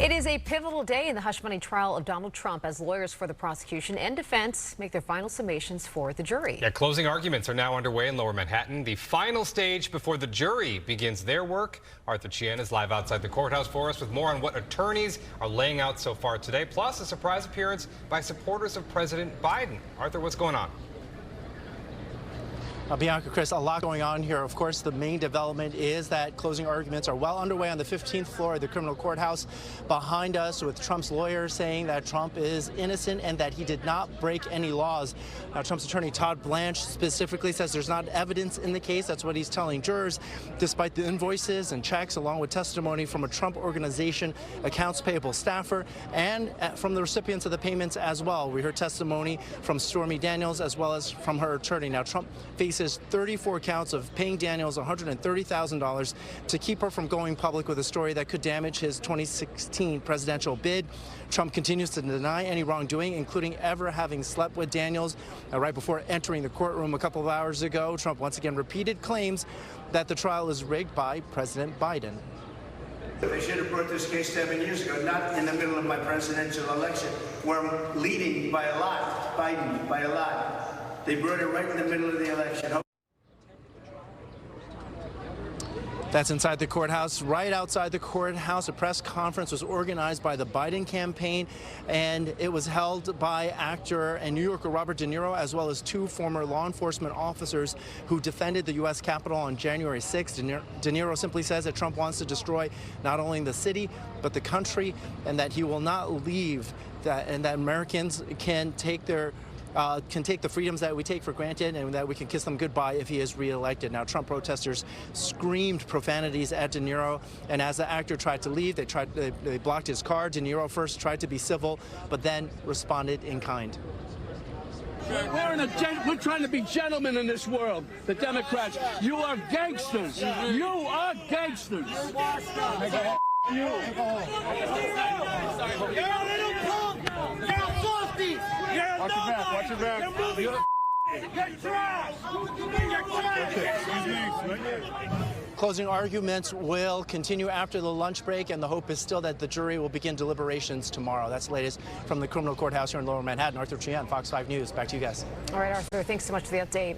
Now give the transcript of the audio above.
It is a pivotal day in the hush money trial of Donald Trump as lawyers for the prosecution and defense make their final summations for the jury. Yeah, closing arguments are now underway in Lower Manhattan, the final stage before the jury begins their work. Arthur Chien is live outside the courthouse for us with more on what attorneys are laying out so far today, plus a surprise appearance by supporters of President Biden. Arthur, what's going on? Bianca, Chris, a lot going on here. Of course, the main development is that closing arguments are well underway on the 15th floor of the criminal courthouse behind us, with Trump's lawyers saying that Trump is innocent and that he did not break any laws. Now, Trump's attorney Todd Blanche specifically says there's not evidence in the case. That's what he's telling jurors, despite the invoices and checks, along with testimony from a Trump organization accounts payable staffer and from the recipients of the payments as well. We heard testimony from Stormy Daniels as well as from her attorney. Now, Trump faces 34 counts of paying Daniels $130,000 to keep her from going public with a story that could damage his 2016 presidential bid. Trump continues to deny any wrongdoing, including ever having slept with Daniels. Right before entering the courtroom a couple of hours ago, Trump once again repeated claims that the trial is rigged by President Biden. They should have brought this case 7 years ago, not in the middle of my presidential election, where I'm leading by a lot, Biden by a lot. They brought it right in the middle of the election. That's inside the courthouse. Right outside the courthouse, a press conference was organized by the Biden campaign, and it was held by actor and New Yorker Robert De Niro, as well as two former law enforcement officers who defended the U.S. Capitol on January 6th. De Niro simply says that Trump wants to destroy not only the city, but the country, and that he will not leave, and that Americans can take the freedoms that we take for granted and that we can kiss them goodbye if he is reelected. Now, Trump protesters screamed profanities at De Niro, and as the actor tried to leave, they blocked his car. De Niro first tried to be civil, but then responded in kind. We're trying to be gentlemen in this world, the Democrats. You are gangsters. You are gangsters. You. Watch your back. Closing arguments will continue after the lunch break, and the hope is still that the jury will begin deliberations tomorrow. That's the latest from the criminal courthouse here in Lower Manhattan. Arthur Chien, Fox 5 News. Back to you guys. All right, Arthur, thanks so much for the update.